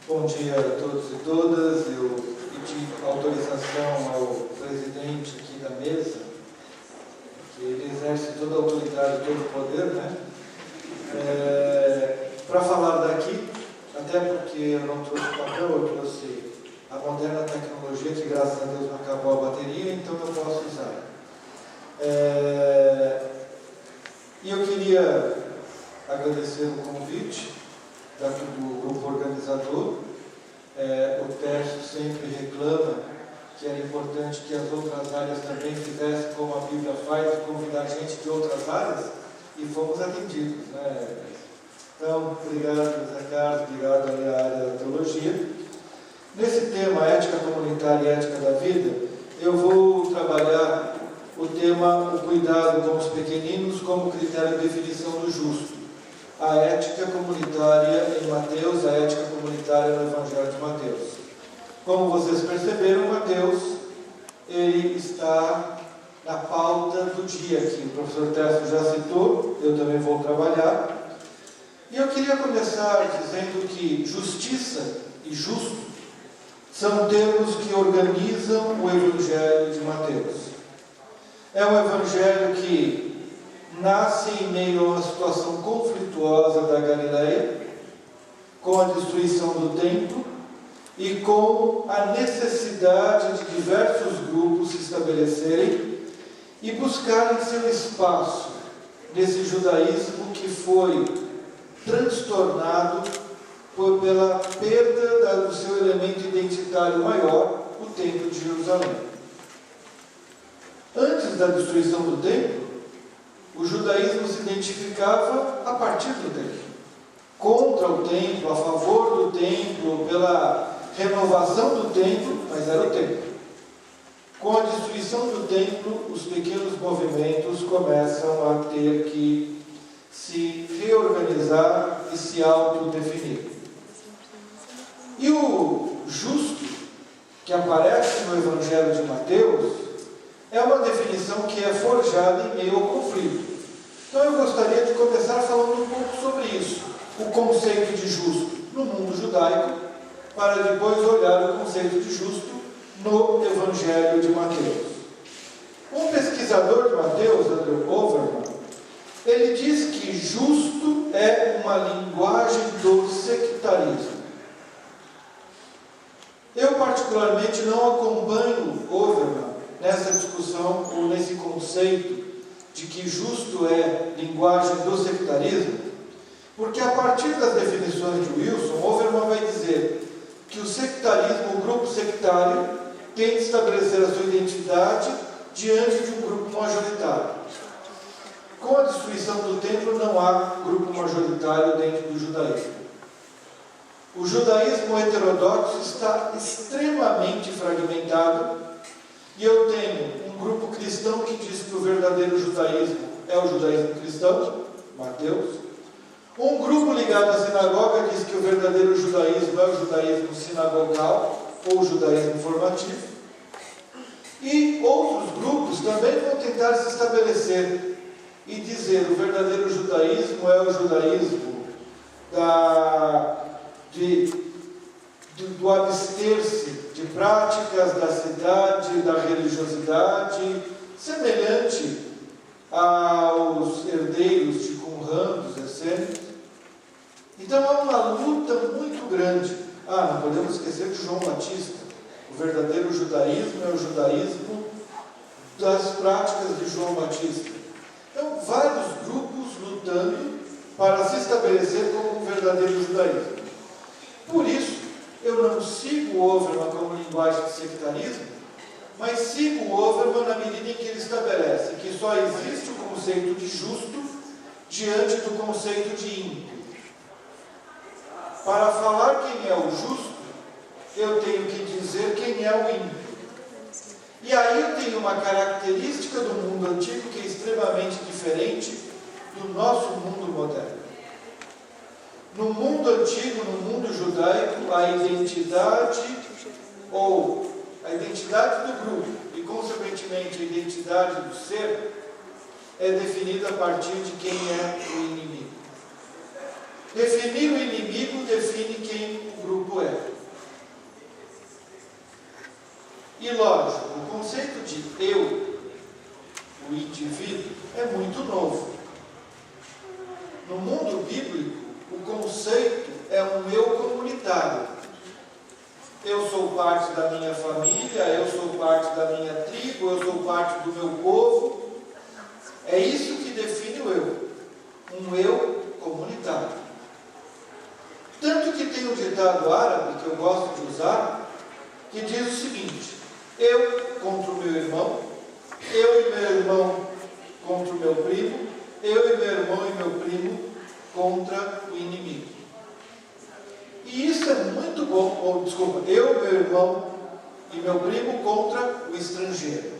Bom dia a todos e todas. Eu pedi autorização ao presidente aqui da mesa, que ele exerce toda a autoridade, todo o poder, né? Para falar daqui, até porque eu não trouxe papel, eu trouxe a moderna tecnologia, que graças a Deus não acabou a bateria, então eu posso usar. E eu queria agradecer o convite do grupo organizador. O Tércio sempre reclama que era importante que as outras áreas também fizessem como a Bíblia faz, convidar gente de outras áreas, e fomos atendidos, né? Então, obrigado, Zé Carlos, obrigado aí à área da teologia. Nesse tema, ética comunitária e ética da vida, eu vou trabalhar o tema, o cuidado com os pequeninos como critério de definição do justo. A ética comunitária em Mateus, a ética comunitária no Evangelho de Mateus. Como vocês perceberam, Mateus, ele está na pauta do dia aqui. O professor Tércio já citou, eu também vou trabalhar. E eu queria começar dizendo que justiça e justo são termos que organizam o Evangelho de Mateus. É um Evangelho que nasce em meio a uma situação conflituosa da Galileia, com a destruição do templo e com a necessidade de diversos grupos se estabelecerem e buscarem seu espaço nesse judaísmo que foi transtornado pela perda do seu elemento identitário maior, o templo de Jerusalém. Antes da destruição do templo, o judaísmo se identificava a partir do templo, contra o templo, a favor do templo, pela renovação do templo, mas era o templo. Com a destruição do templo, os pequenos movimentos começam a ter que se reorganizar e se autodefinir. E o justo, que aparece no Evangelho de Mateus, é uma definição que é forjada em meio ao conflito. Então eu gostaria de começar falando um pouco sobre isso, o conceito de justo no mundo judaico, para depois olhar o conceito de justo no Evangelho de Mateus. Um pesquisador de Mateus, Andrew Overman, ele diz que justo é uma linguagem do sectarismo. Eu particularmente não acompanho Overman nessa discussão ou nesse conceito de que justo é linguagem do sectarismo, porque a partir das definições de Wilson, Overman vai dizer que o sectarismo, o grupo sectário, tem de estabelecer a sua identidade diante de um grupo majoritário. Com a destruição do templo não há grupo majoritário dentro do judaísmo. O judaísmo heterodoxo está extremamente fragmentado. E eu tenho um grupo cristão que diz que o verdadeiro judaísmo é o judaísmo cristão, Mateus. Um grupo ligado à sinagoga diz que o verdadeiro judaísmo é o judaísmo sinagogal, ou o judaísmo formativo. E outros grupos também vão tentar se estabelecer e dizer o verdadeiro judaísmo é o judaísmo do abster-se de práticas da cidade, da religiosidade, semelhante aos herdeiros de Qumran, dos essênios. Então há uma luta muito grande. Não podemos esquecer de João Batista. O verdadeiro judaísmo é o judaísmo das práticas de João Batista. Então, vários grupos lutando para se estabelecer como um verdadeiro judaísmo. Por isso, eu não sigo o Overman como linguagem de sectarismo, mas sigo o Overman na medida em que ele estabelece que só existe o conceito de justo diante do conceito de ímpio. Para falar quem é o justo, eu tenho que dizer quem é o ímpio. E aí eu tenho uma característica do mundo antigo que é extremamente diferente do nosso mundo moderno. No mundo antigo, no mundo judaico, a identidade do grupo e, consequentemente, a identidade do ser é definida a partir de quem é o inimigo. Definir o inimigo define quem o grupo é. lógico, o conceito de eu, o indivíduo, é muito novo. No mundo bíblico, o conceito é um eu comunitário. Eu sou parte da minha família, eu sou parte da minha tribo, eu sou parte do meu povo. É isso que define o eu. Um eu comunitário. Tanto que tem um ditado árabe que eu gosto de usar, que diz o seguinte: eu contra o meu irmão, eu e meu irmão contra o meu primo, eu e meu irmão e meu primo contra o inimigo. E isso é muito bom. Eu, meu irmão e meu primo contra o estrangeiro.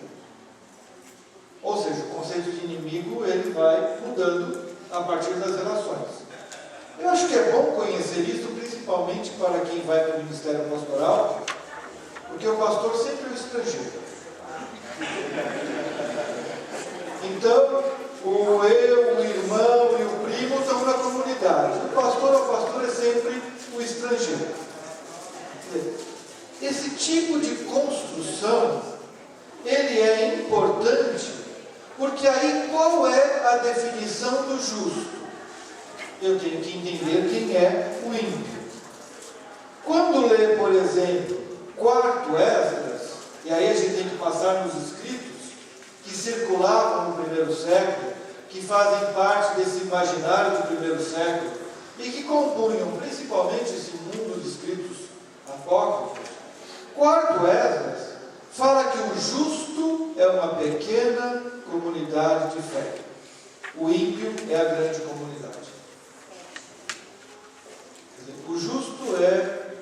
Ou seja, o conceito de inimigo ele vai mudando a partir das relações. Eu acho que é bom conhecer isso, principalmente para quem vai para o ministério pastoral, porque o pastor sempre é o estrangeiro. Então, o eu, o irmão e o primo estão na comunidade. O pastor é sempre o estrangeiro. Esse tipo de construção, ele é importante, porque aí qual é a definição do justo? Eu tenho que entender quem é o ímpio. Quando lê, por exemplo, 4 Esdras, e aí a gente tem que passar nos escritos que circulavam no primeiro século, que fazem parte desse imaginário do primeiro século, e que compunham principalmente esse mundo de escritos apócrifos. 4 Esdras fala que o justo é uma pequena comunidade de fé. O ímpio é a grande comunidade. Quer dizer, o justo é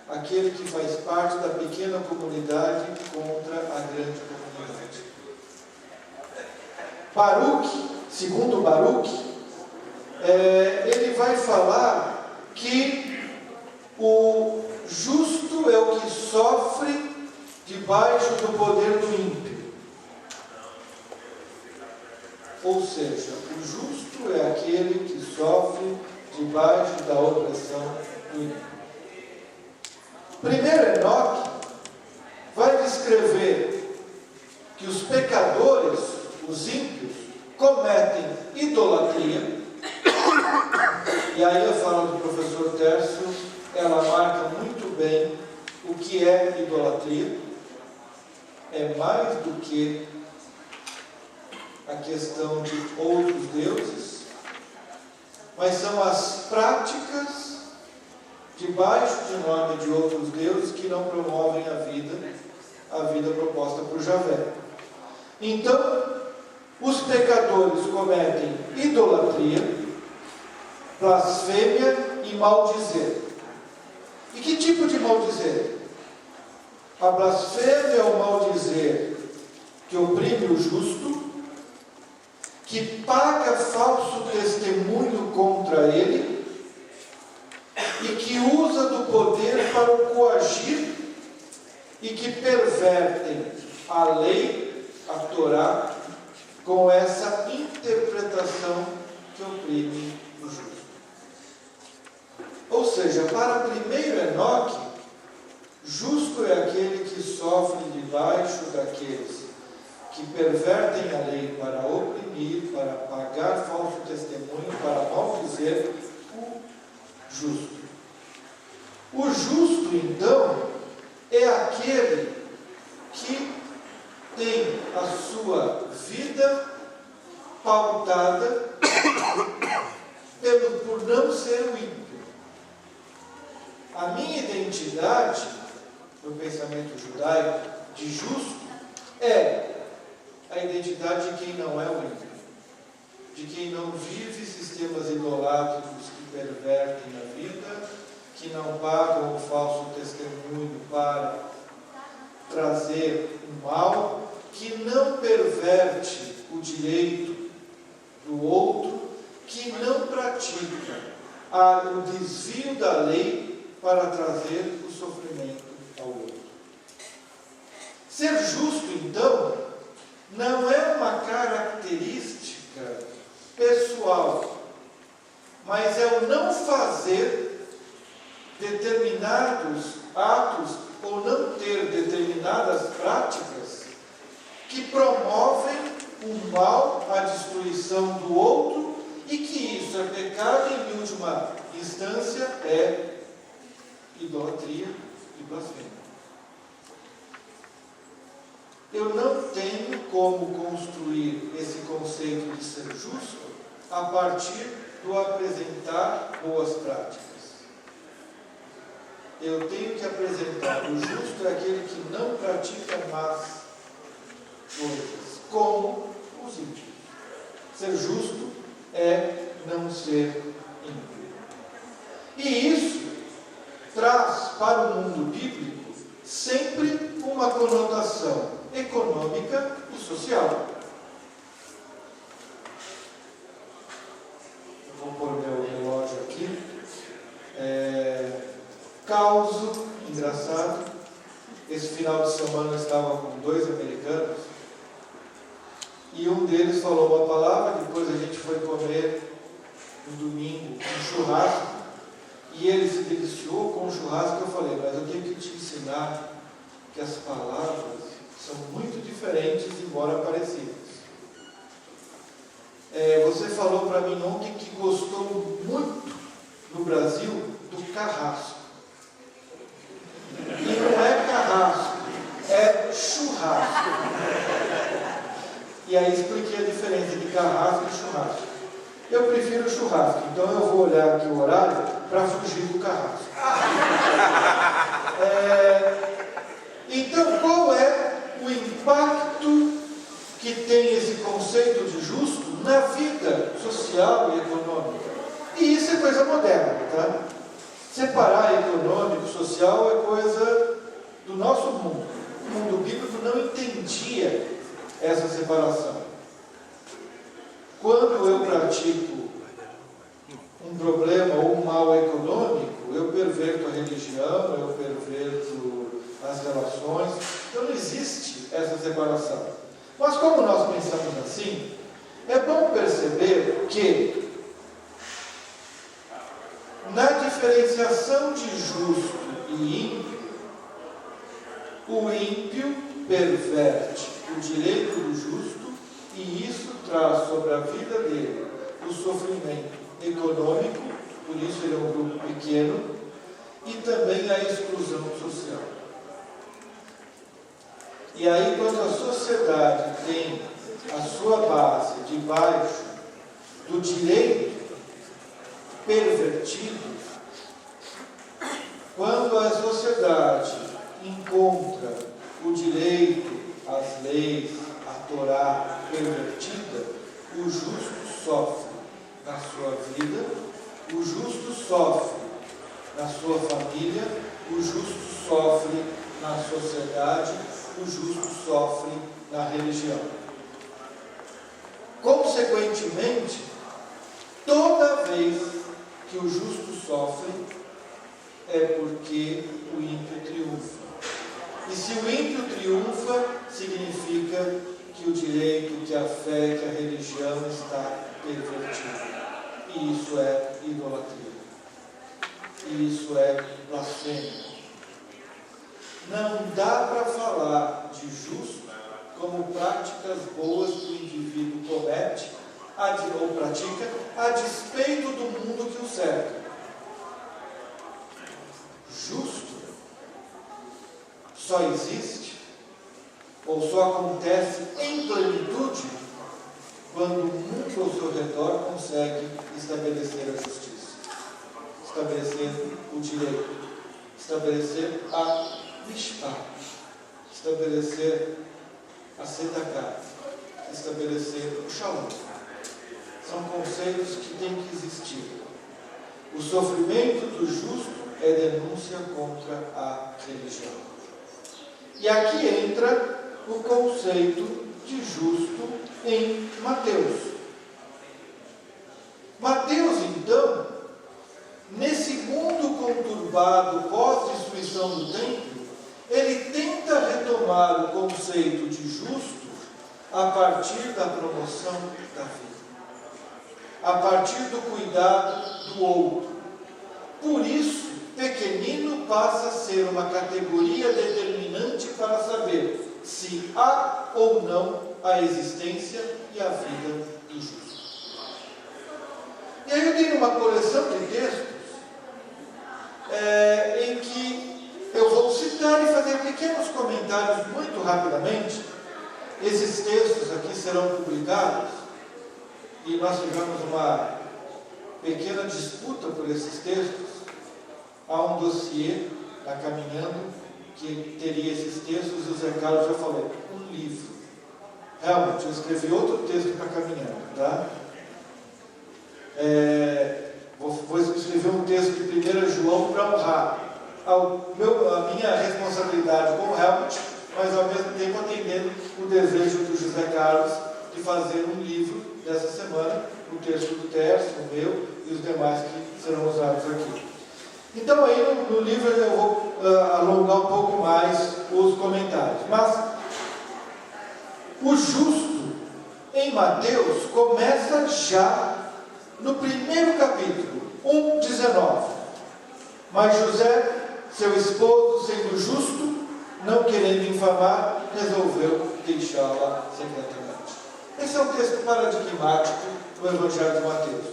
aquele que faz parte da pequena comunidade contra a grande comunidade. Baruque, segundo Baruque, ele vai falar que o justo é o que sofre debaixo do poder do ímpio. Ou seja, o justo é aquele que sofre debaixo da opressão do ímpio. Primeiro Enoque vai descrever que os pecadores, os ímpios, cometem idolatria. E aí a fala do professor Tércio, ela marca muito bem o que é idolatria. É mais do que a questão de outros deuses, mas são as práticas debaixo de nome de outros deuses que não promovem a vida proposta por Javé. Então, os pecadores cometem idolatria, blasfêmia e maldizer. E que tipo de maldizer? A blasfêmia é o maldizer que oprime o justo, que paga falso testemunho contra ele e que usa do poder para o coagir e que pervertem a lei, a Torá, com essa interpretação que oprime o justo. Ou seja, para primeiro Enoque, justo é aquele que sofre debaixo daqueles que pervertem a lei para oprimir, para pagar falso testemunho, para maldizer o justo. O justo, então, é aquele que tem a sua vida pautada por não ser o ímpio. A minha identidade, no pensamento judaico, de justo, é a identidade de quem não é o ímpio, de quem não vive sistemas idolátricos que pervertem a vida, que não pagam o falso testemunho para trazer o mal, que não perverte o direito do outro, que não pratica o desvio da lei para trazer o sofrimento ao outro. Ser justo, então, não é uma característica pessoal, mas é o não fazer determinados atos ou não ter determinadas práticas que promovem o mal, a destruição do outro, e que isso é pecado e, em última instância, é idolatria e blasfêmia. Eu não tenho como construir esse conceito de ser justo a partir do apresentar boas práticas. Eu tenho que apresentar o justo é aquele que não pratica más coisas, como os ímpios. Ser justo é não ser ímpio. E isso traz para o mundo bíblico sempre uma conotação econômica e social. Eu vou pôr meu relógio aqui. Caso engraçado, esse final de semana eu estava com 2 americanos e um deles falou uma palavra, depois a gente foi comer no domingo um churrasco e ele se deliciou com o churrasco. Eu falei, mas eu tenho que te ensinar que as palavras são muito diferentes, embora parecidas. Você falou para mim ontem que gostou muito no Brasil do carrasco. E não é carrasco, é churrasco. E aí expliquei a diferença de carrasco e churrasco. Eu prefiro churrasco, então eu vou olhar aqui o horário para fugir do carrasco. Então, qual é o impacto que tem esse conceito de justo na vida social e econômica? E isso é coisa moderna, tá? Separar econômico, social é coisa do nosso mundo. O mundo bíblico não entendia essa separação. Quando eu pratico um problema ou um mal econômico, eu perverto a religião, eu perverto as relações. Então não existe essa separação. Mas como nós pensamos assim, é bom perceber que na diferenciação de justo e ímpio, o ímpio perverte o direito do justo e isso traz sobre a vida dele o sofrimento econômico, por isso ele é um grupo pequeno, e também a exclusão social. E aí, quando a sociedade tem a sua base debaixo do direito pervertido, quando a sociedade encontra o direito, as leis, a Torá pervertida, o justo sofre na sua vida, o justo sofre na sua família, o justo sofre na sociedade, o justo sofre na religião. Consequentemente, toda vez que o justo sofre, é porque o ímpio triunfa. E se o ímpio triunfa, significa que o direito, que a fé, que a religião está pervertida. E isso é idolatria. E isso é blasfêmia. Não dá para falar de justo como práticas boas que o indivíduo comete ou pratica a despeito do mundo que o cerca. Justo só existe ou só acontece em plenitude quando o mundo ao seu redor consegue estabelecer a justiça, estabelecer o direito, estabelecer a mishpat, estabelecer a tzedakah, estabelecer o shalom. São conceitos que têm que existir. O sofrimento do justo é denúncia contra a religião. E aqui entra o conceito de justo em Mateus. Mateus, então, nesse mundo conturbado pós-destruição do templo, ele tenta retomar o conceito de justo a partir da promoção da vida, a partir do cuidado do outro. Por isso, pequenino passa a ser uma categoria determinante para saber se há ou não a existência e a vida do justo. E aí eu tenho uma coleção de textos em que eu vou citar e fazer pequenos comentários muito rapidamente. Esses textos aqui serão publicados e nós tivemos uma pequena disputa por esses textos. Há um dossiê na Caminhando que teria esses textos e o Zé Carlos já falou, um livro. Realmente, eu escrevi outro texto para Caminhando, tá? Vou escrever um texto de 1 João para honrar a minha responsabilidade como Helmut, mas ao mesmo tempo atendendo o desejo do José Carlos de fazer um livro dessa semana, o texto do Tércio, o meu e os demais que serão usados aqui. Então aí no livro eu vou alongar um pouco mais os comentários. Mas o justo em Mateus começa já no primeiro capítulo, 1:19. Mas José, seu esposo, sendo justo, não querendo infamar, resolveu deixá-la secretamente. Esse é um texto paradigmático do Evangelho de Mateus.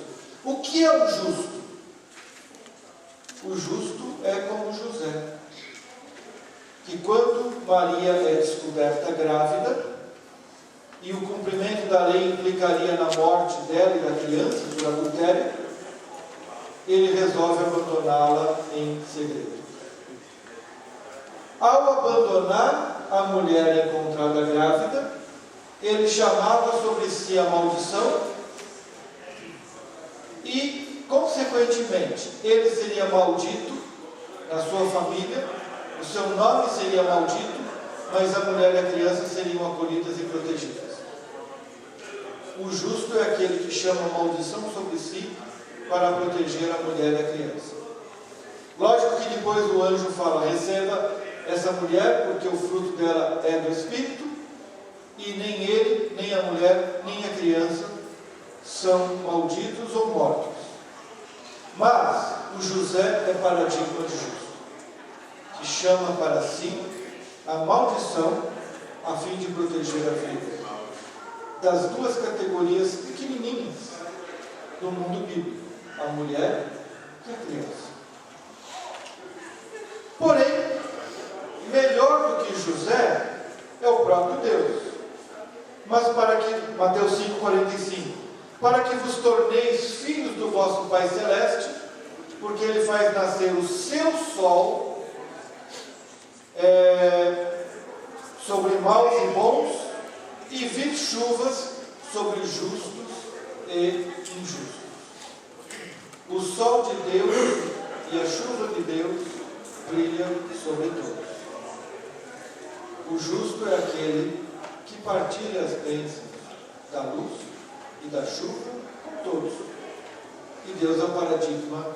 O que é o justo? O justo é como José, que quando Maria é descoberta grávida, e o cumprimento da lei implicaria na morte dela e da criança por adultério, ele resolve abandoná-la em segredo. Ao abandonar a mulher encontrada grávida, ele chamava sobre si a maldição e, consequentemente, ele seria maldito na sua família, o seu nome seria maldito, mas a mulher e a criança seriam acolhidas e protegidas. O justo é aquele que chama a maldição sobre si para proteger a mulher e a criança. Lógico que depois o anjo fala, receba essa mulher, porque o fruto dela é do Espírito, e nem ele, nem a mulher, nem a criança são malditos ou mortos. Mas o José é paradigma de justo, que chama para si a maldição a fim de proteger a vida das duas categorias pequenininhas do mundo bíblico, a mulher e a criança. Porém, melhor do que José é o próprio Deus. Mas para que, Mateus 5,45, para que vos torneis filhos do vosso Pai Celeste, porque Ele faz nascer o seu sol sobre maus e bons, e vir chuvas sobre justos e injustos. O sol de Deus e a chuva de Deus brilham sobre todos. O justo é aquele que partilha as bênçãos da luz e da chuva com todos. E Deus é o paradigma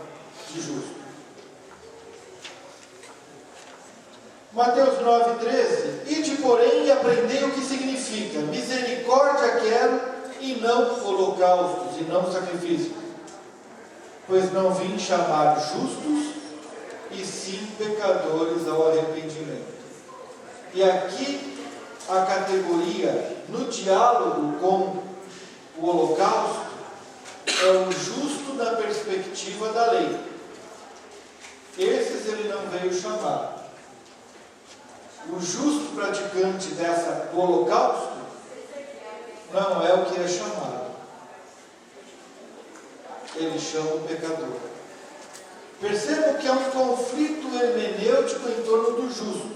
de justo. Mateus 9,13. Ide, porém, e aprendei o que significa: misericórdia quero e não holocaustos, e não sacrifícios. Pois não vim chamar justos, e sim pecadores ao arrependimento. E aqui a categoria, no diálogo com o holocausto, é o justo na perspectiva da lei. Esses ele não veio chamar. O justo praticante do holocausto não é o que é chamado. Ele chama o pecador. Percebam que há um conflito hermenêutico em torno do justo.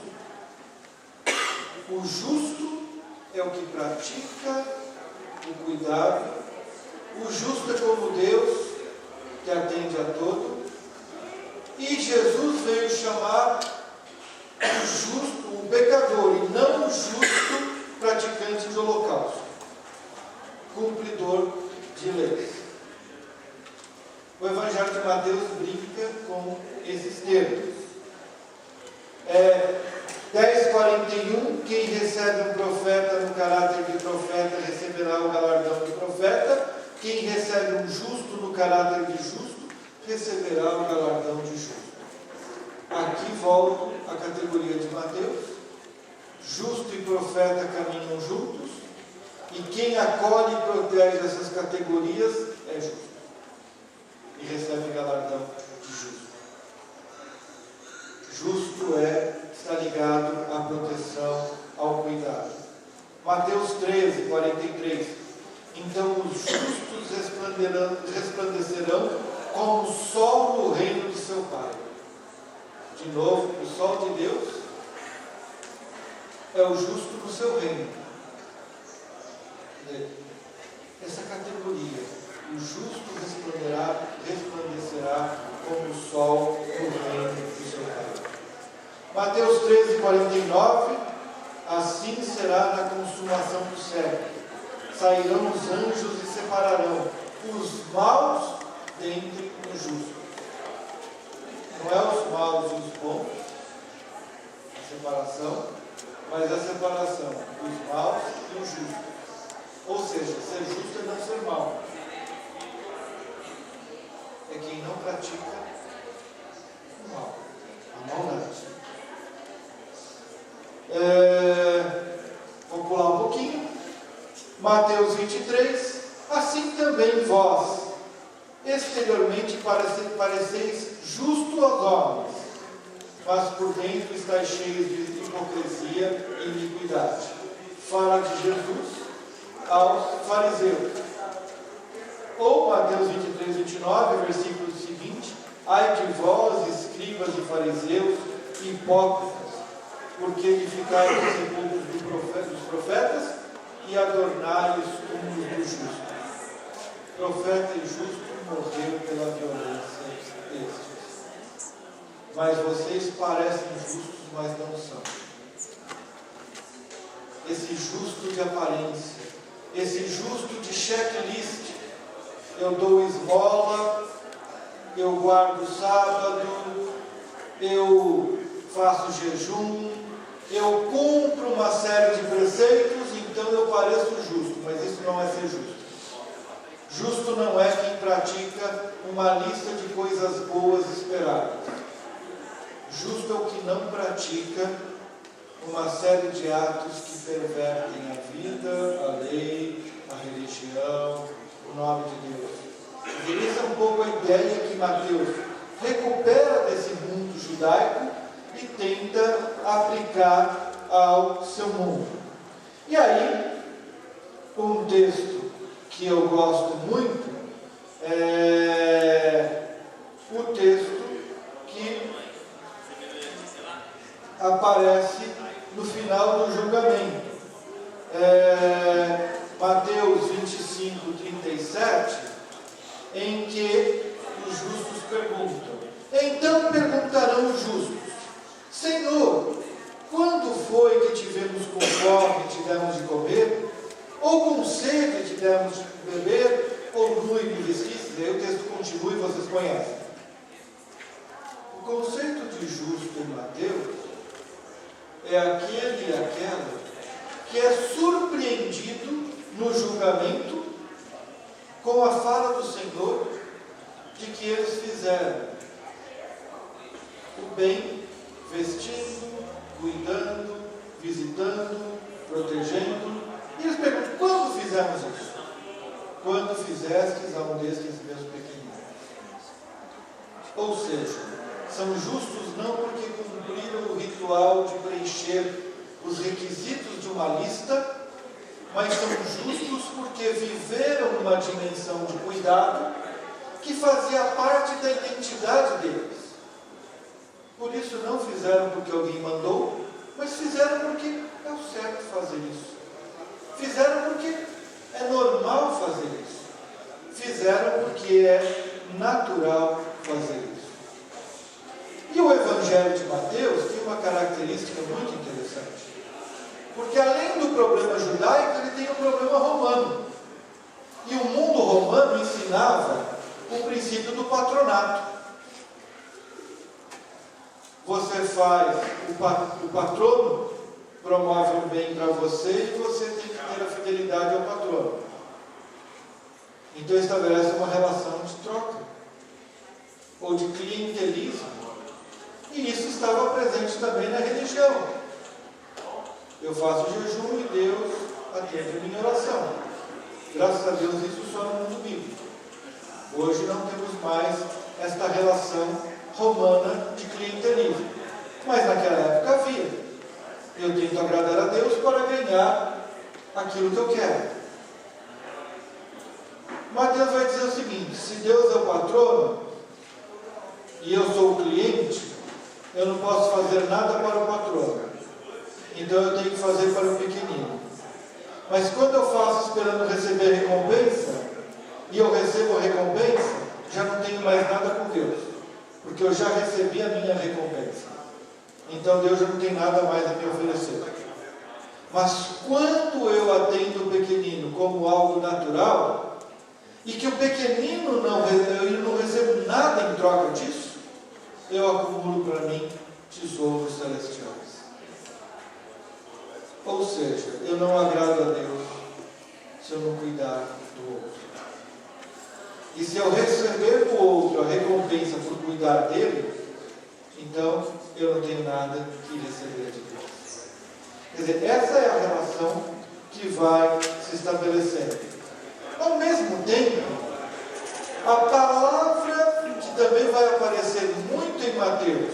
O justo é o que pratica o cuidado. O justo é como Deus, que atende a todo. E Jesus veio chamar o justo, o pecador, e não o justo praticante de holocausto, cumpridor de leis. O Evangelho de Mateus brinca com esses termos. 10:41, quem recebe um profeta no caráter de profeta receberá o galardão de profeta, quem recebe um justo no caráter de justo receberá o galardão de justo. Aqui aqui volto à categoria de Mateus. Justo e profeta caminham juntos, e quem acolhe e protege essas categorias é justo, e recebe galardão de justo. Justo está ligado à proteção, ao cuidado. Mateus 13, 43. Então os justos resplandecerão como o sol no reino de seu Pai. De novo, o sol de Deus é o justo no seu reino. Essa categoria, o justo resplandecerá como o sol no reino de seu Pai. Mateus 13, 49. Assim será na consumação do século. Sairão os anjos e separarão os maus dentre os justos. Não é os maus e os bons, a separação, mas a separação dos maus e os justos. Ou seja, ser justo é não ser mau. É quem não pratica o mal, a maldade. Vou pular um pouquinho. Mateus 23. Assim também vós, exteriormente pareceis justo aos homens, mas por dentro estáis cheios de hipocrisia e iniquidade. Fala de Jesus aos fariseus. Ou Mateus 23, 29, versículo seguinte: ai de vós, escribas e fariseus, hipócritas, porque edificais os sepulcros dos profetas e adornai os túmulos do justo. Profeta e justo morreu pela violência destes. Mas vocês parecem justos, mas não são. Esse justo de aparência, esse justo de checklist, eu dou esmola, eu guardo sábado, eu faço jejum, eu cumpro uma série de preceitos, então eu pareço justo, mas isso não é ser justo. Justo não é quem pratica uma lista de coisas boas esperadas. Justo é o que não pratica uma série de atos que pervertem a vida, a lei, a religião, o nome de Deus. E essa é um pouco a ideia que Mateus recupera desse mundo judaico e tenta aplicar ao seu mundo. E aí, um texto que eu gosto muito é o texto que aparece no final do julgamento. Mateus 25, 37, em que os justos perguntam. Então perguntarão os justos: Senhor, quando foi que tivemos com fome e te demos de comer? Ou com sede e te demos de beber? Ou nu e me vestiste? Daí o texto continua e vocês conhecem. O conceito de justo em Mateus é aquele e aquela que é surpreendido no julgamento com a fala do Senhor de que eles fizeram o bem, vestindo, cuidando, visitando, protegendo. E eles perguntam: quando fizemos isso? Quando fizestes a um destes meus pequeninos. Ou seja, são justos não porque cumpriram o ritual de preencher os requisitos de uma lista, mas são justos porque viveram uma dimensão de cuidado que fazia parte da identidade deles. Por isso não fizeram porque alguém mandou, mas fizeram porque é o certo fazer isso. Fizeram porque é normal fazer isso. Fizeram porque é natural fazer isso. E o Evangelho de Mateus tem uma característica muito interessante. Porque além do problema judaico, ele tem um problema romano. E o mundo romano ensinava o princípio do patronato. Você faz, o patrono promove um bem para você e você tem que ter a fidelidade ao patrono. Então estabelece uma relação de troca ou de clientelismo. E isso estava presente também na religião. Eu faço jejum e Deus atende a minha oração. Graças a Deus isso só no mundo bíblico. Hoje não temos mais esta relação romana de clientelismo. Mas naquela época havia. Eu tento agradar a Deus para ganhar aquilo que eu quero. Mateus vai dizer o seguinte: se Deus é o patrono e eu sou o cliente, eu não posso fazer nada para o patrono. Então eu tenho que fazer para o pequenino. Mas quando eu faço esperando receber recompensa, e eu recebo a recompensa, já não tenho mais nada com Deus, porque eu já recebi a minha recompensa. Então Deus já não tem nada mais a me oferecer. Mas quando eu atendo o pequenino como algo natural, e que o pequenino eu não recebo nada em troca disso, eu acumulo para mim tesouros celestiais. Ou seja, eu não agrado a Deus se eu não cuidar do outro. E se eu receber do outro a recompensa por cuidar dele, então eu não tenho nada que receber de Deus. Quer dizer, essa é a relação que vai se estabelecendo. Ao mesmo tempo, a palavra que também vai aparecer muito em Mateus,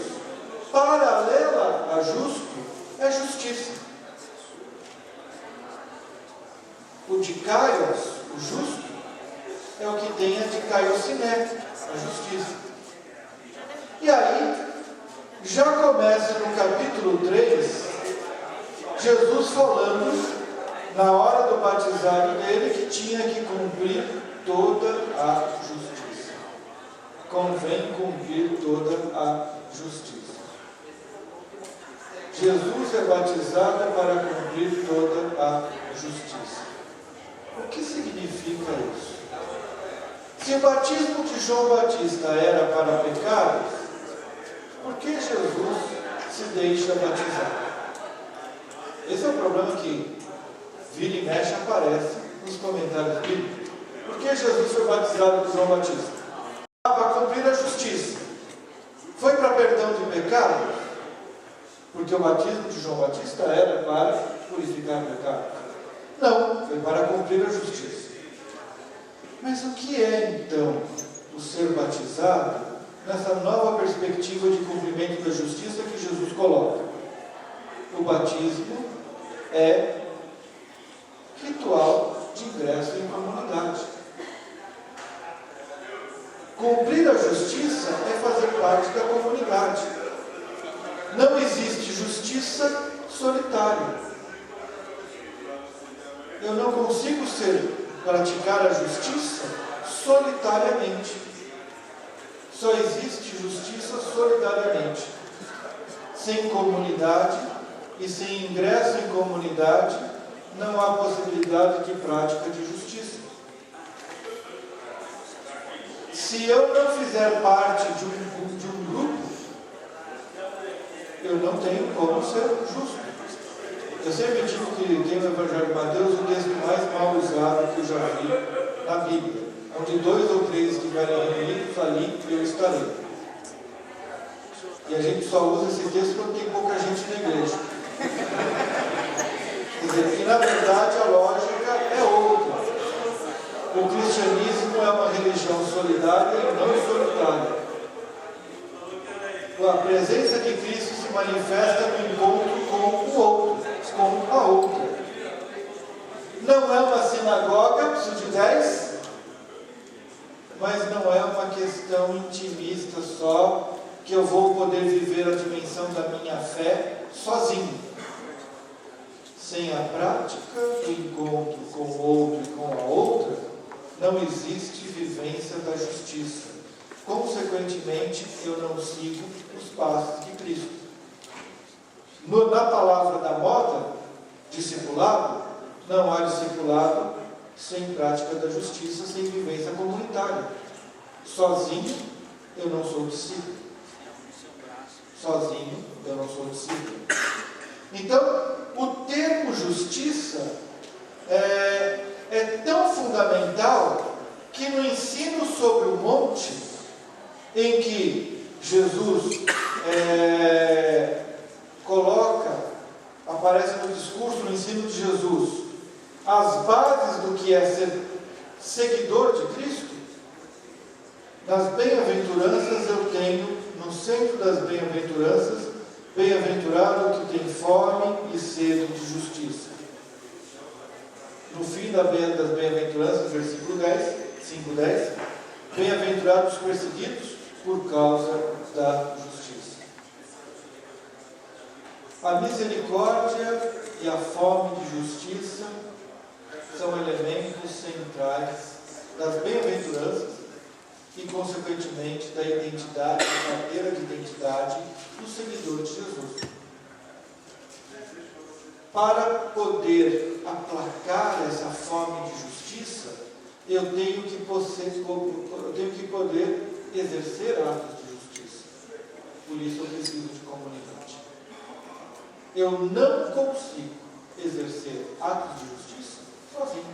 paralela a justo, é justiça. O dikaios, o justo, é o que tem a dikaiosiné, a justiça. E aí, já começa no capítulo 3, Jesus falando, na hora do batizado dele, que tinha que cumprir toda a justiça. Convém cumprir toda a justiça. Jesus é batizado para cumprir toda a justiça. O que significa isso? Se o batismo de João Batista era para pecados, por que Jesus se deixa batizar? Esse é o problema que vira e mexe aparece nos comentários bíblicos. Por que Jesus foi batizado por João Batista? Para cumprir a justiça. Foi para perdão de pecados? Porque o batismo de João Batista era para purificar pecados. Não, foi para cumprir a justiça. Mas o que é então o ser batizado nessa nova perspectiva de cumprimento da justiça que Jesus coloca? O batismo é ritual de ingresso em comunidade. Cumprir a justiça é fazer parte da comunidade. Não existe justiça solitária. Eu não consigo praticar a justiça solitariamente. Só existe justiça solidariamente. Sem comunidade e sem ingresso em comunidade, não há possibilidade de prática de justiça. Se eu não fizer parte de um grupo, eu não tenho como ser justo. Eu sempre digo que tem no Evangelho de Mateus o texto mais mal usado que eu já vi na Bíblia, onde 2 ou 3 estiverem reunidos, ali eu estarei. E a gente só usa esse texto porque tem pouca gente na igreja. Quer dizer, que na verdade a lógica é outra. O cristianismo é uma religião solidária e não solitária. A presença de Cristo se manifesta no encontro com o outro, com a outra. Não é uma sinagoga, preciso de 10, mas não é uma questão intimista só, que eu vou poder viver a dimensão da minha fé sozinho. Sem a prática do encontro com o outro e com a outra, não existe vivência da justiça. Consequentemente, eu não sigo os passos de Cristo. Na palavra da moda, discipulado, não há discipulado sem prática da justiça, sem vivência comunitária. Sozinho, eu não sou discípulo. Sozinho, eu não sou discípulo. Então, o termo justiça é tão fundamental que no ensino sobre o monte, em que Jesus aparece no discurso, no ensino de Jesus, as bases do que é ser seguidor de Cristo. Nas bem-aventuranças eu tenho, no centro das bem-aventuranças, bem-aventurado o que tem fome e sede de justiça. No fim das bem-aventuranças, versículo 10, 5:10, bem-aventurados os perseguidos por causa da justiça. A misericórdia e a fome de justiça são elementos centrais das bem-aventuranças e, consequentemente, da identidade, da carteira de identidade do seguidor de Jesus. Para poder aplacar essa fome de justiça, eu tenho que poder exercer atos de justiça. Por isso eu preciso de comunidade. Eu não consigo exercer atos de justiça sozinho.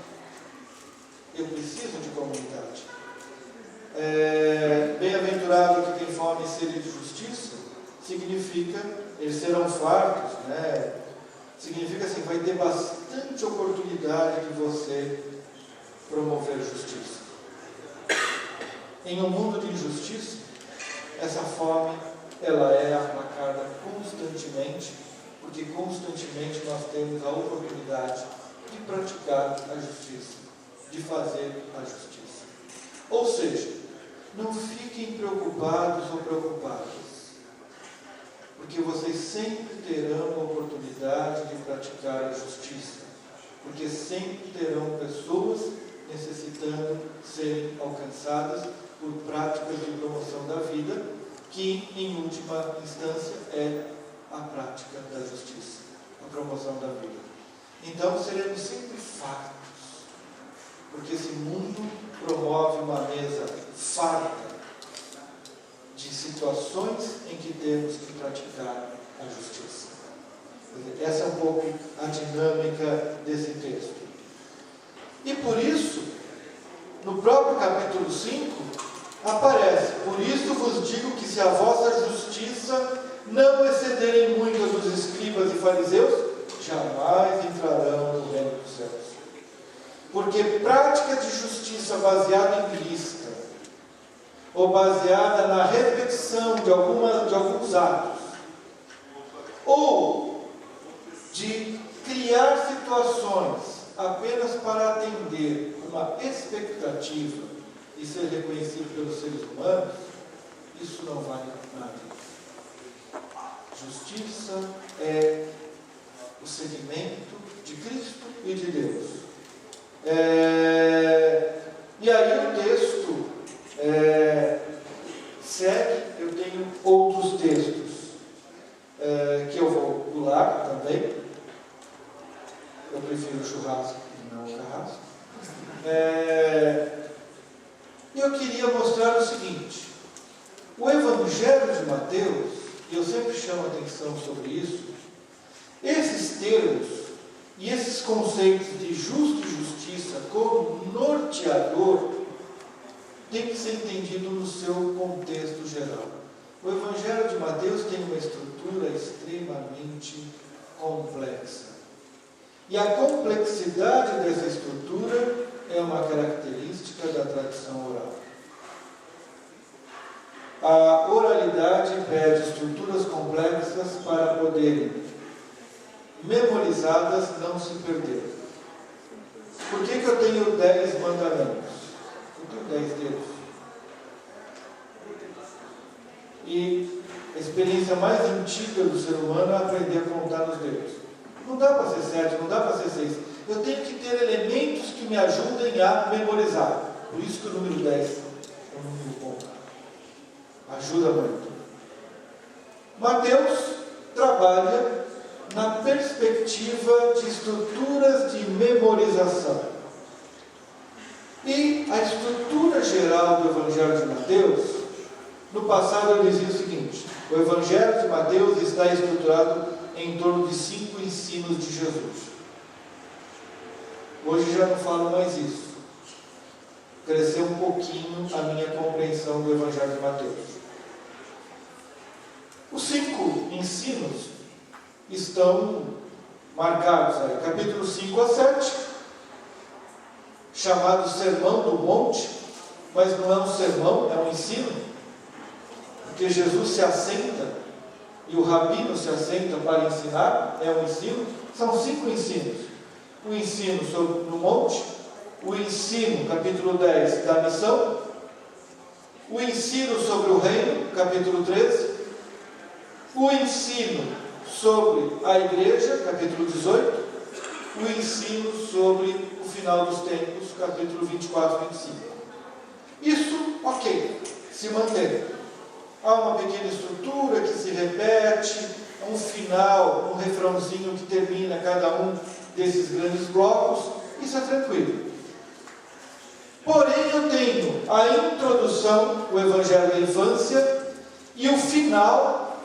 Eu preciso de comunidade. Bem-aventurado que tem fome e sede de justiça significa, eles serão fartos, né? Significa assim, vai ter bastante oportunidade de você promover justiça. Em um mundo de injustiça, essa fome, ela é aplacada constantemente, porque constantemente nós temos a oportunidade de praticar a justiça, de fazer a justiça. Ou seja, não fiquem preocupados ou preocupadas, porque vocês sempre terão a oportunidade de praticar a justiça, porque sempre terão pessoas necessitando serem alcançadas por práticas de promoção da vida, que em última instância é a prática da justiça, a promoção da vida. Então seremos sempre fartos, porque esse mundo promove uma mesa farta de situações em que temos que praticar a justiça. Essa é um pouco a dinâmica desse texto. E por isso, no próprio capítulo 5, aparece: por isso vos digo que se a vossa justiça não excederem muito a dos escribas e fariseus, jamais entrarão no reino dos céus. Porque prática de justiça baseada em lista, ou baseada na repetição de alguns atos, ou de criar situações apenas para atender uma expectativa e ser reconhecido pelos seres humanos, isso não vale nada. Justiça é o seguimento de Cristo e de Deus. E aí o texto segue. Eu tenho outros textos que eu vou pular também. Eu prefiro o churrasco e não o carrasco. E eu queria mostrar o seguinte: o Evangelho de Mateus, e eu sempre chamo a atenção sobre isso, esses termos e esses conceitos de justo e justiça como norteador tem que ser entendido no seu contexto geral. O Evangelho de Mateus tem uma estrutura extremamente complexa. E a complexidade dessa estrutura é uma característica da tradição oral. A oralidade pede estruturas complexas para poderem, memorizadas, não se perder. Por que eu tenho 10 mandamentos? Eu tenho 10 dedos. E a experiência mais antiga do ser humano é aprender a contar nos dedos. Não dá para ser 7, não dá para ser 6. Eu tenho que ter elementos que me ajudem a memorizar. Por isso que o número 10 é um número bom. Ajuda muito. Mateus trabalha na perspectiva de estruturas de memorização. E a estrutura geral do Evangelho de Mateus, no passado eu dizia o seguinte: o Evangelho de Mateus está estruturado em torno de 5 ensinos de Jesus. Hoje já não falo mais isso. Cresceu um pouquinho a minha compreensão do Evangelho de Mateus. Os 5 ensinos estão marcados aí, capítulo 5 a 7, chamado Sermão do Monte, mas não é um sermão, é um ensino, porque Jesus se assenta e o rabino se assenta para ensinar, é um ensino. São 5 ensinos: o ensino no monte, o ensino, capítulo 10, da missão, o ensino sobre o reino, capítulo 13, o ensino sobre a igreja, capítulo 18, o ensino sobre o final dos tempos, capítulo 24 e 25. Isso, ok, se mantém. Há uma pequena estrutura que se repete, um final, um refrãozinho que termina cada um desses grandes blocos, isso é tranquilo. Porém, eu tenho a introdução, o Evangelho da infância, e o final,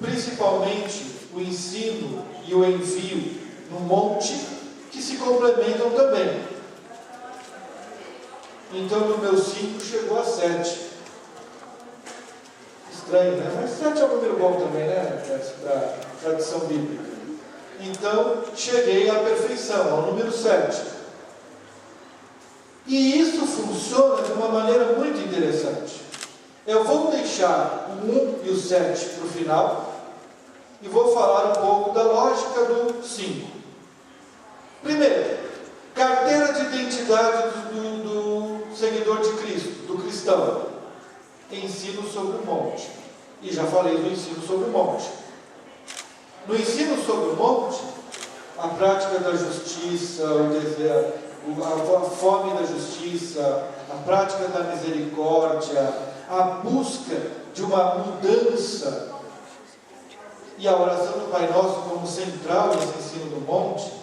principalmente o ensino e o envio no monte, que se complementam também. Então, no meu 5 chegou a 7. Estranho, né? Mas 7 é um número bom também, né? Da tradição bíblica. Então, cheguei à perfeição, ao número 7. E isso funciona de uma maneira muito interessante. Eu vou deixar o 1 e o 7 para o final e vou falar um pouco da lógica do 5. Primeiro, carteira de identidade do seguidor de Cristo, do cristão. Ensino sobre o monte. E já falei do ensino sobre o monte. No ensino sobre o monte, a prática da justiça, a fome da justiça, a prática da misericórdia, a busca de uma mudança e a oração do Pai Nosso como central nesse ensino do monte,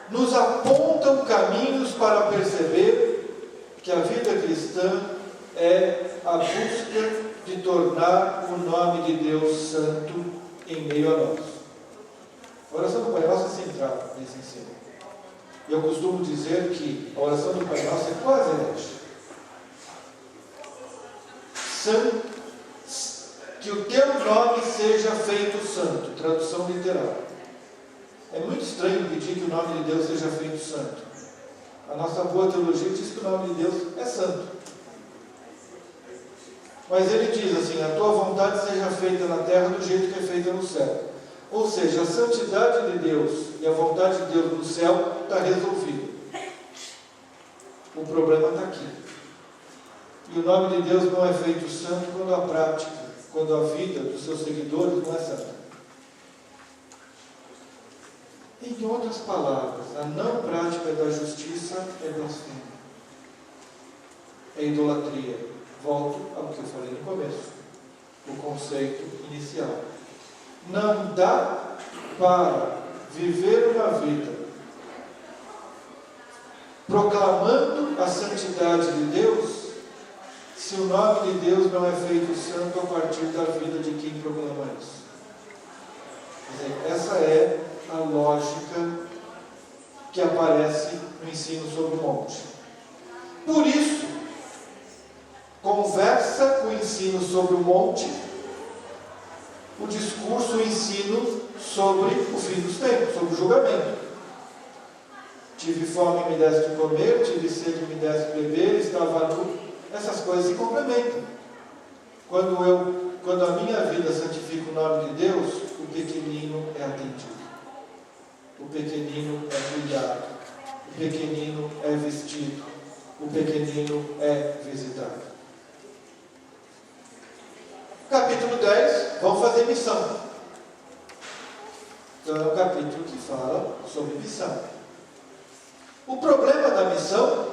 nos apontam caminhos para perceber que a vida cristã é a busca de tornar o nome de Deus santo em meio a nós. A oração do Pai Nosso é central nesse ensino. Eu costumo dizer que a oração do Pai Nosso é quase herege. Que o teu nome seja feito santo, tradução literal. É muito estranho pedir que o nome de Deus seja feito santo. A nossa boa teologia diz que o nome de Deus é santo. Mas ele diz assim: a tua vontade seja feita na terra do jeito que é feita no céu. Ou seja, a santidade de Deus e a vontade de Deus no céu está resolvida. O problema está aqui. E o nome de Deus não é feito santo quando a prática, quando a vida dos seus seguidores não é santa. Em outras palavras, a não prática da justiça é blasfêmia, é idolatria. Volto ao que eu falei no começo, o conceito inicial. Não dá para viver uma vida proclamando a santidade de Deus se o nome de Deus não é feito santo a partir da vida de quem proclama isso. Quer dizer, essa é a lógica que aparece no ensino sobre o monte. Por isso, conversa o ensino sobre o monte, o discurso, o ensino sobre o fim dos tempos, sobre o julgamento. Tive fome, me deste de comer, tive sede, me deste de beber, estava nu. Essas coisas se complementam. Quando a minha vida santifica o nome de Deus, o pequenino é atendido. O pequenino é cuidado. O pequenino é vestido. O pequenino é visitado. Capítulo 10, vamos fazer missão. Então é um capítulo que fala sobre missão. O problema da missão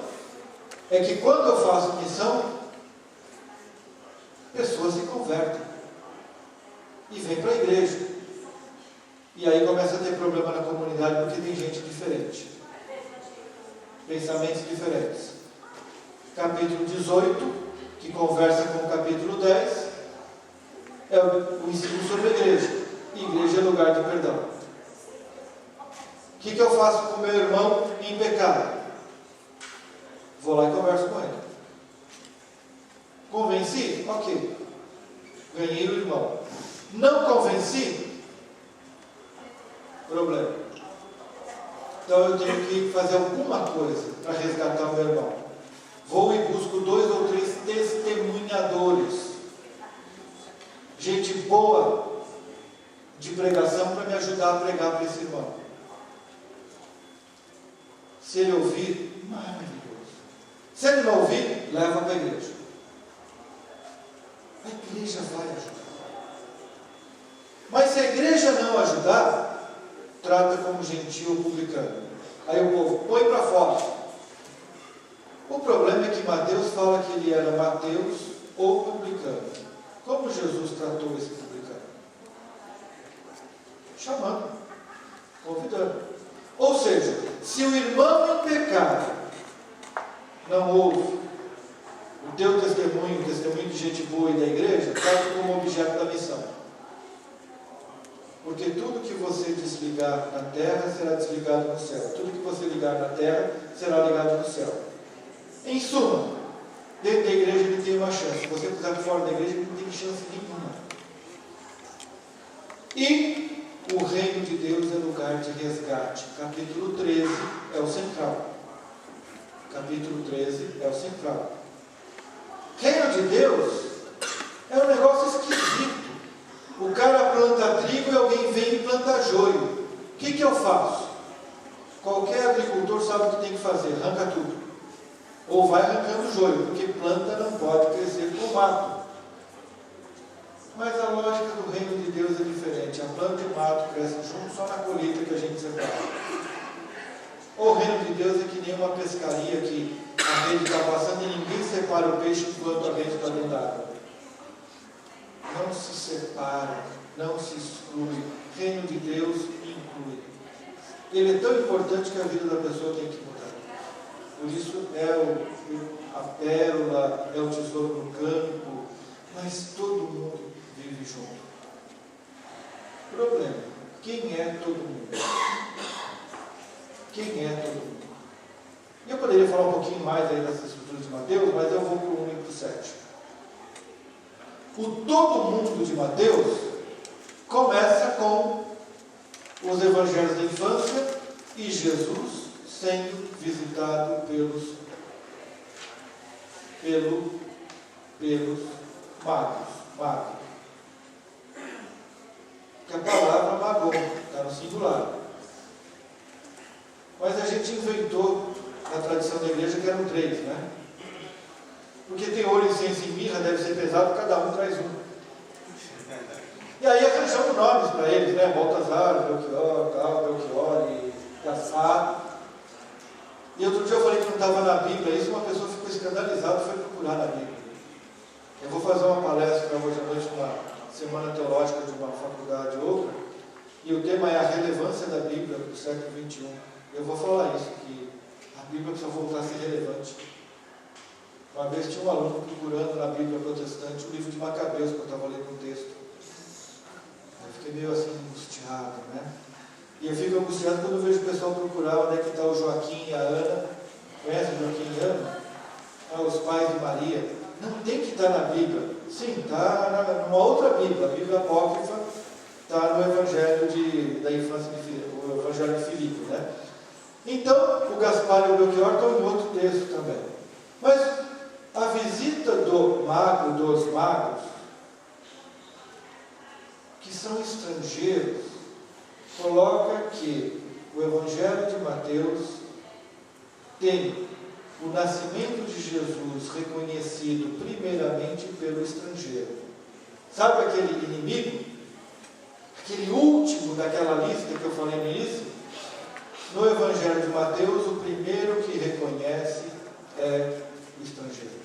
é que quando eu faço missão, pessoas se convertem e vêm para a igreja. E aí começa a ter problema na comunidade porque tem gente diferente, pensamentos diferentes. Capítulo 18, que conversa com o capítulo 10, é o ensino sobre a igreja. Igreja é lugar de perdão. O que eu faço com o meu irmão em pecado? Vou lá e converso com ele. Convenci? Ok. Ganhei o irmão. Não convenci? Problema. Então eu tenho que fazer alguma coisa para resgatar o meu irmão. Vou e busco 2 ou 3 testemunhadores. Gente boa de pregação para me ajudar a pregar para esse irmão. Se ele ouvir, maravilhoso. Se ele não ouvir, leva para a igreja. A igreja vai ajudar. Mas se a igreja não ajudar, trata como gentil ou publicano. Aí o povo põe para fora. O problema é que Mateus fala que ele era Mateus ou publicano. Como Jesus tratou esse publicano? Chamando, convidando. Ou seja, se o irmão em pecado não ouve o teu testemunho, o testemunho de gente boa e da igreja, trata como objeto da missão. Porque tudo que você desligar na terra será desligado no céu. Tudo que você ligar na terra será ligado no céu. Em suma, dentro da igreja ele tem uma chance. Se você puser fora da igreja, ele não tem chance nenhuma. E o reino de Deus é lugar de resgate. Capítulo 13 é o central. Capítulo 13 é o central. Reino de Deus é um negócio esquisito. O cara planta trigo e alguém vem e planta joio. O que eu faço? Qualquer agricultor sabe o que tem que fazer, arranca tudo. Ou vai arrancando joio, porque planta não pode crescer com mato. Mas a lógica do reino de Deus é diferente. A planta e o mato crescem juntos só na colheita que a gente separa. O reino de Deus é que nem uma pescaria que a rede está passando e ninguém separa o peixe enquanto a rede está dentro da água. Não se separa, não se exclui. Reino de Deus inclui. Ele é tão importante que a vida da pessoa tem que mudar. Por isso é a pérola, é o tesouro no campo, mas todo mundo vive junto. Problema: quem é todo mundo? Quem é todo mundo? E eu poderia falar um pouquinho mais aí dessa estrutura de Mateus, mas eu vou para o 1 e para o 7. O todo mundo de Mateus começa com os evangelhos da infância e Jesus sendo visitado pelos magos. Que a palavra magom está no singular. Mas a gente inventou na tradição da igreja que eram 3, né? Porque tem ouro, incenso e mirra, deve ser pesado, cada um traz um. E aí arranjamos nomes para eles, né? Baltazar, Belchior e Gaspar. E outro dia eu falei que não estava na Bíblia, isso uma pessoa ficou escandalizada e foi procurar na Bíblia. Eu vou fazer uma palestra hoje à noite, uma semana teológica de uma faculdade ou outra, e o tema é a relevância da Bíblia do século XXI. Eu vou falar isso, que a Bíblia precisa voltar a ser relevante. Uma vez tinha um aluno procurando na Bíblia protestante o livro de Macabeus, que eu estava lendo um texto. Eu fiquei meio assim angustiado, né? E eu fico angustiado quando eu vejo o pessoal procurar onde é que está o Joaquim e a Ana. Conhece o Joaquim e a Ana? Os pais de Maria. Não tem que estar na Bíblia. Sim, está numa outra Bíblia. A Bíblia apócrifa está no Evangelho da infância de Filipe, o Evangelho de Filipe, né? Então, o Gaspar e o Belchior estão em outro texto também. Mas a visita dos magos, que são estrangeiros, coloca que o Evangelho de Mateus tem o nascimento de Jesus reconhecido primeiramente pelo estrangeiro. Sabe aquele inimigo? Aquele último daquela lista que eu falei no início? No Evangelho de Mateus, o primeiro que reconhece é o estrangeiro.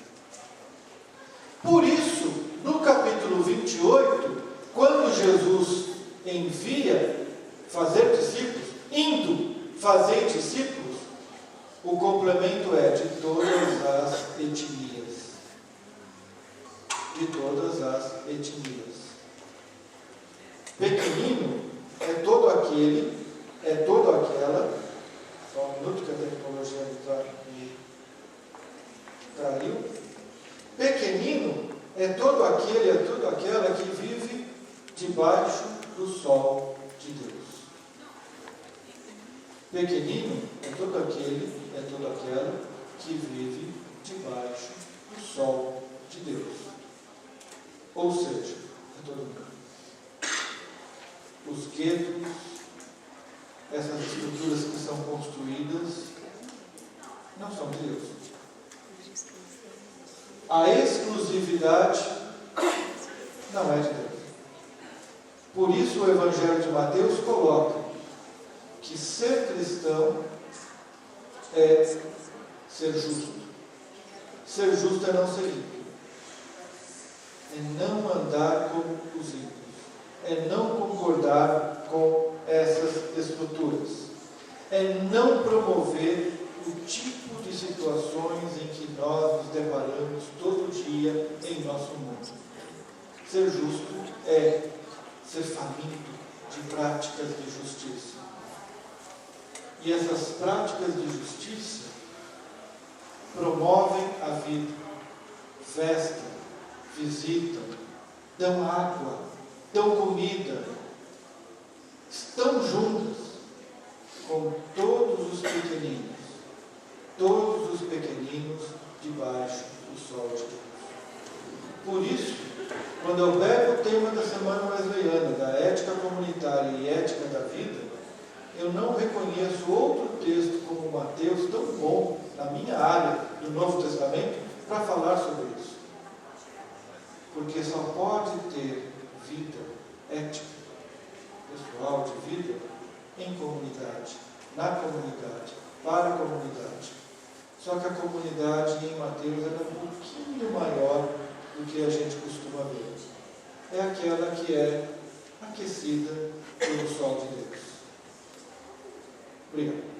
Por isso, no capítulo 28, quando Jesus envia fazer discípulos, indo fazer discípulos, o complemento é de todas as etnias. De todas as etnias. Pequenino é todo aquele, é toda aquela. Só um minuto que a tecnologia me traiu. Pequenino é todo aquele, é toda aquela que vive debaixo do sol de Deus. Pequenino é todo aquele, é toda aquela que vive debaixo do sol de Deus. Ou seja, é todo mundo. Os guetos, essas estruturas que são construídas, não são de Deus. A exclusividade não é de Deus. Por isso o Evangelho de Mateus coloca que ser cristão é ser justo. Ser justo é não ser ímpio. É não andar como os ímpios. É não concordar com essas estruturas. É não promover o tipo de situações em que nós nos deparamos todo dia em nosso mundo. Ser justo é ser faminto de práticas de justiça. E essas práticas de justiça promovem a vida, vestem, visitam, dão água, dão comida, estão juntas com todos os pequeninos debaixo do sol de Deus. Por isso, quando eu pego o tema da Semana Wesleyana, da ética comunitária e ética da vida, eu não reconheço outro texto como Mateus tão bom na minha área do Novo Testamento para falar sobre isso. Porque só pode ter vida ética, pessoal de vida, em comunidade, na comunidade, para a comunidade. Só que a comunidade em Mateus era um pouquinho maior do que a gente costuma ver. É aquela que é aquecida pelo sol de Deus. Obrigado.